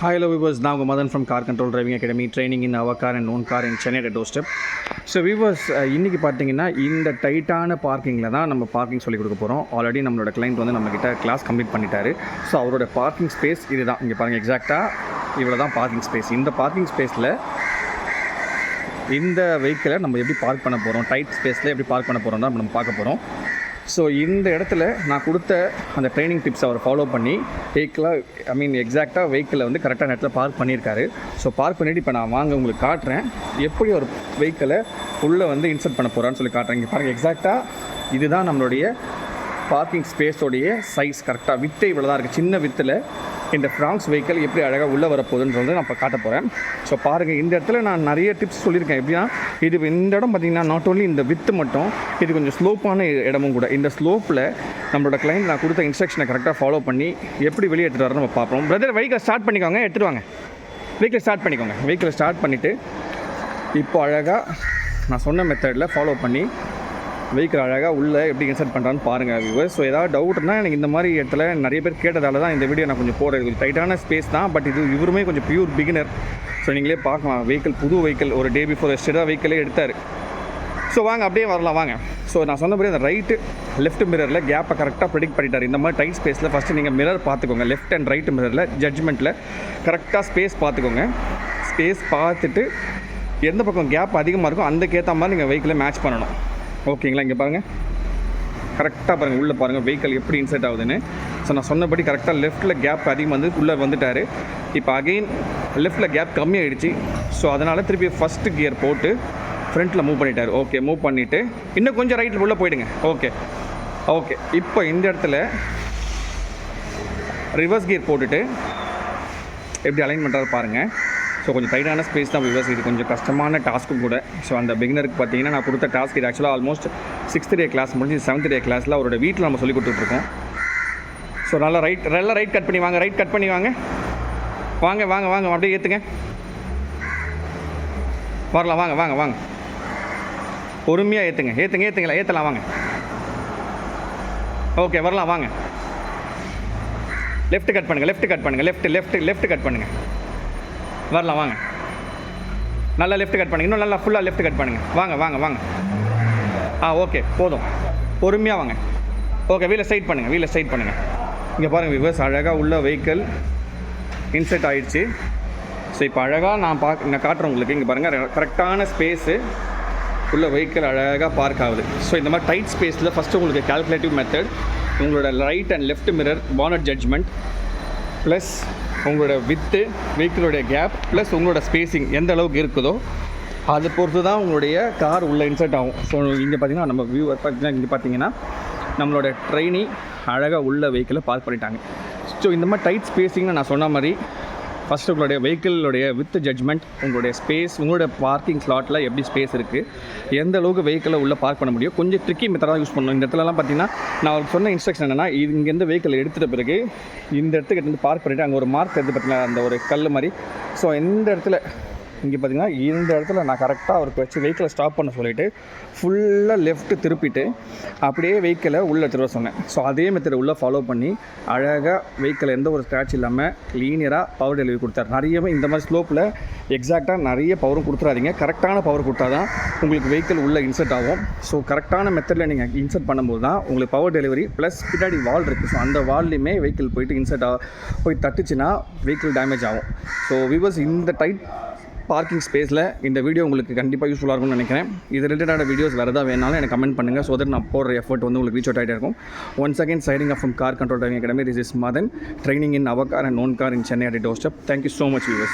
Hi, hello viewers. Now Madan from Car Control Driving Academy, training in our car and known car in Chennai at doorstep. So viewers இன்றைக்கி பார்த்தீங்கன்னா இந்த டைட்டான பார்க்கிங்கில் தான் நம்ம parking சொல்லிக் கொடுக்க போகிறோம். ஆல்ரெடி நம்மளோட கிளைண்ட் வந்து நம்மக்கிட்ட கிளாஸ் கம்ப்ளீட் பண்ணிட்டாரு. ஸோ அவரோட பார்க்கிங் ஸ்பேஸ் இது தான். இங்கே பாருங்கள், எக்ஸாக்டாக இவ்வளோ தான் பார்க்கிங் ஸ்பேஸ். இந்த பார்க்கிங் ஸ்பேஸில் இந்த வெஹிக்கிளை நம்ம எப்படி பார்க் பண்ண போகிறோம், டைட் ஸ்பேஸில் எப்படி பார்க் பண்ண போகிறோம் தான் நம்ம பார்க்க போகிறோம். ஸோ இந்த இடத்துல நான் கொடுத்த அந்த ட்ரைனிங் டிப்ஸ் அவர் ஃபாலோ பண்ணி எக்ஸாக்டாக வெஹிக்கிளை வந்து கரெக்டான இடத்துல பார்க் பண்ணியிருக்காரு. ஸோ பார்க் பண்ணிவிட்டு இப்போ நான் வாங்க உங்களுக்கு காட்டுறேன் எப்படி ஒரு வெஹிக்கிளை உள்ளே வந்து இன்சர்ட் பண்ண போகிறான்னு சொல்லி காட்டுறேன். இங்கே பாருங்கள், எக்ஸாக்டாக இதுதான் நம்மளுடைய பார்க்கிங் ஸ்பேஸோடைய சைஸ். கரெக்டாக வித்து இவ்வளோ தான் இருக்குது. சின்ன வித்தில் இந்த ஃப்ராங்ஸ் வெஹிக்கிள் எப்படி அழகாக உள்ளே வரப்போகுதுன்றது நான் இப்போ காட்ட போகிறேன். ஸோ பாருங்கள், இந்த இடத்துல நான் நிறைய டிப்ஸ் சொல்லியிருக்கேன். எப்படின்னா இந்த இடம் பார்த்திங்கன்னா நாட் ஓன்லி இந்த வித்து மட்டும், இது கொஞ்சம் ஸ்லோப்பான இடமும் கூட. இந்த ஸ்லோப்பில் நம்மளோட கிளைண்ட் நான் கொடுத்த இன்ஸ்ட்ரக்ஷனை கரெக்டாக ஃபாலோ பண்ணி எப்படி வெளியே எடுத்துகிட்டு வர நம்ம பார்ப்போம். பிரதர், வெஹிக்கிளை ஸ்டார்ட் பண்ணிக்கோங்க, எடுத்துகிட்டு வாங்க. வெஹிக்கிளை ஸ்டார்ட் பண்ணிக்கோங்க. வெஹிக்கிளை ஸ்டார்ட் பண்ணிவிட்டு இப்போ அழகாக நான் சொன்ன மெத்தடில் ஃபாலோ பண்ணி வெஹிக்கிள் அழகாக உள்ளே எப்படி இன்சர்ட் பண்ணுறான்னு பாருங்கள் வியூவர்ஸ். ஸோ ஏதாவது டவுட்னா எனக்கு இந்த மாதிரி இடத்துல நிறைய பேர் கேட்டதால தான் இந்த வீடியோ நான் கொஞ்சம் போடுறது. கொஞ்சம் டைட்டான ஸ்பேஸ் தான், பட் இவருமே கொஞ்சம் பியூர் பிகினர். ஸோ நீங்களே பார்க்கலாம், வெஹிக்கிள் புது வெஹிக்கிள் ஒரு டே பிஃபோர் எஸ்டேடாக வெஹிக்கிளே எடுத்தார். ஸோ வாங்க அப்படியே வரலாம் வாங்க. ஸோ நான் சொன்னபடி அந்த ரைட்டு லெஃப்ட் மிரரில் கேப்பை கரெக்டாக ப்ரெடிக்ட் பண்ணிட்டார். இந்த மாதிரி டைட் ஸ்பேஸில் ஃபஸ்ட்டு நீங்கள் மிரர் பார்த்துக்கோங்க. லெஃப்ட் அண்ட் ரைட் மிரரில் ஜட்ஜ்மெண்ட்டில் கரெக்டாக ஸ்பேஸ் பார்த்துக்கோங்க. ஸ்பேஸ் பார்த்துட்டு எந்த பக்கம் கேப் அதிகமாக இருக்கும் அதுக்கேற்ற மாதிரி நீங்கள் வெஹிக்கிளை மேட்ச் பண்ணணும். ஓகேங்களா? இங்கே பாருங்கள், கரெக்டாக பாருங்கள், உள்ளே பாருங்கள் வெஹிக்கிள் எப்படி இன்சர்ட் ஆகுதுன்னு. ஸோ நான் சொன்னபடி கரெக்டாக லெஃப்ட்டில் கேப் அதிகமாக வந்து உள்ளே வந்துட்டார். இப்போ அகெயின் லெஃப்ட்டில் கேப் கம்மியாகிடுச்சு. ஸோ அதனால் திருப்பி ஃபஸ்ட்டு கியர் போட்டு ஃப்ரண்ட்டில் மூவ் பண்ணிட்டார். ஓகே, மூவ் பண்ணிவிட்டு இன்னும் கொஞ்சம் ரைட்டில் உள்ளே போயிடுங்க. ஓகே இப்போ இந்த இடத்துல ரிவர்ஸ் கியர் போட்டுட்டு எப்படி அலைன் பண்ணுறாரு பாருங்கள். ஸோ கொஞ்சம் டைட்டான ஸ்பேஸ் தான் விவர்ஸ். இது கொஞ்சம் கஷ்டமான டாஸ்க்கும் கூட. ஸோ அந்த பிகினருக்கு பார்த்தீங்கன்னா நான் கொடுத்த டாஸ்க் இது ஆக்சுவலாக ஆல்மோஸ்ட் 6th டே கிளாஸ் முடிஞ்சு 7th டே கிளாஸில் அவரோட வீட்டில் நம்ம சொல்லி கொடுத்துட்ருக்கோம். ஸோ நல்லா ரைட் கட் பண்ணி வாங்க. ரைட் கட் பண்ணி வாங்க. அப்படியே ஏற்றுங்க. வரலாம், வாங்க. பொறுமையாக ஏற்றலாம் வாங்க. ஓகே, வரலாம் வாங்க. லெஃப்ட் கட் பண்ணுங்கள். லெஃப்ட் கட் பண்ணுங்கள். வரலாம் வாங்க. நல்லா லெஃப்ட் கட் பண்ணுங்கள். இன்னும் நல்லா ஃபுல்லாக லெஃப்ட் கட் பண்ணுங்கள். வாங்க. ஓகே, போதும். பொறுமையாக வாங்க. ஓகே, வீலை ஸ்ட்ரைட் பண்ணுங்கள். இங்கே பாருங்கள் விவர்ஸ், அழகாக உள்ள வெஹிக்கிள் இன்செர்ட் ஆகிடுச்சு. ஸோ இப்போ அழகாக நான் காட்டுறேன் உங்களுக்கு. இங்கே பாருங்கள், கரெக்டான ஸ்பேஸு உள்ள வெஹிக்கிள் அழகாக பார்க் ஆகுது. ஸோ இந்த மாதிரி டைட் ஸ்பேஸில் ஃபஸ்ட்டு உங்களுக்கு கால்குலேட்டிவ் மெத்தட், உங்களோட right and left mirror bonnet judgement, plus உங்களோட வித்து வெஹிக்கிளோடைய கேப், ப்ளஸ் உங்களோட ஸ்பேஸிங் எந்த அளவுக்கு இருக்குதோ அதை பொறுத்து தான் உங்களுடைய கார் உள்ளே இன்சர்ட் ஆகும். ஸோ இங்கே பார்த்தீங்கன்னா நம்ம வியூவர் பார்த்தீங்கன்னா நம்மளோட ட்ரெயினி அழகாக உள்ள வெஹிக்கிளை பார்க் பண்ணிட்டாங்க. ஸோ இந்த மாதிரி டைட் ஸ்பேஸிங்னு நான் சொன்ன மாதிரி ஃபஸ்ட்டு உங்களுடைய வெஹிக்கிளோடைய வித் ஜட்ஜ்மெண்ட், உங்களுடைய ஸ்பேஸ், உங்களோட பார்க்கிங் ஸ்லாட்டில் எப்படி ஸ்பேஸ் இருக்குது, எந்த அளவுக்கு வெஹிக்கிளை உள்ளே பார்க் பண்ண முடியும். கொஞ்சம் ட்ரிக்கி மெத்தடாக யூஸ் பண்ணணும். இந்த இடத்துலலாம் பார்த்தீங்கன்னா நான் அவருக்கு சொன்ன இன்ஸ்ட்ரக்ஷன் என்னென்னா, இங்கேருந்து வெஹிக்கிள் எடுத்துகிட்ட பிறகு இந்த இடத்துக்கு எடுத்து பார்க் பண்ணிவிட்டு அங்கே ஒரு மார்க் எடுத்து பார்த்தீங்கன்னா அந்த ஒரு கல் மாதிரி. ஸோ இந்த இடத்துல இங்கே பார்த்தீங்கன்னா இந்த இடத்துல நான் கரெக்டாக அவருக்கு வச்சு வெஹிக்கிளை ஸ்டாப் பண்ண சொல்லிவிட்டு ஃபுல்லாக லெஃப்ட்டு திருப்பிட்டு அப்படியே வெஹிக்கிளை உள்ளே எடுத்துகிட்டு வர சொன்னேன். ஸோ அதே மெத்தடை உள்ளே ஃபாலோ பண்ணி அழகாக வெஹிக்கிளை எந்த ஒரு ஸ்க்ராட்ச் இல்லாமல் லீனியராக பவர் டெலிவரி கொடுத்தார். நிறையவே இந்த மாதிரி ஸ்லோப்பில் எக்ஸாக்டாக நிறைய பவரும் கொடுத்துறாதீங்க. கரெக்டான பவர் கொடுத்தா தான் உங்களுக்கு வெஹிக்கிள் உள்ளே இன்சர்ட் ஆகும். ஸோ கரெக்டான மெத்தடில் நீங்கள் இன்சர்ட் பண்ணும்போது தான் உங்களுக்கு பவர் டெலிவரி ப்ளஸ் பின்னாடி வால் இருக்குது. ஸோ அந்த வால்லையுமே வெஹிக்கிள் போயிட்டு இன்சர்ட் போய் தட்டுச்சுன்னா வெஹிக்கிள் டேமேஜ் ஆகும். ஸோ வியூவர்ஸ், இந்த டைட் பார்க்கிங் ஸ்பேஸில் இந்த வீடியோ உங்களுக்கு கண்டிப்பாக யூஸ்ஃபுல்லாக இருக்கும்னு நினைக்கிறேன். இது ரிலேட்டடான வீடியோஸ் வேறு எதாவது வேணாலும் எனக்கு கமெண்ட் பண்ணுங்கள். ஸோ தட் நான் போடுற எஃபர்ட் வந்து உங்களுக்கு ரீச் அவுட் ஆகிட்டே இருக்கும். Once again signing off from car control driving academy. This is Madan, training in our car and known car in Chennai at doorstep. Thank you so much viewers.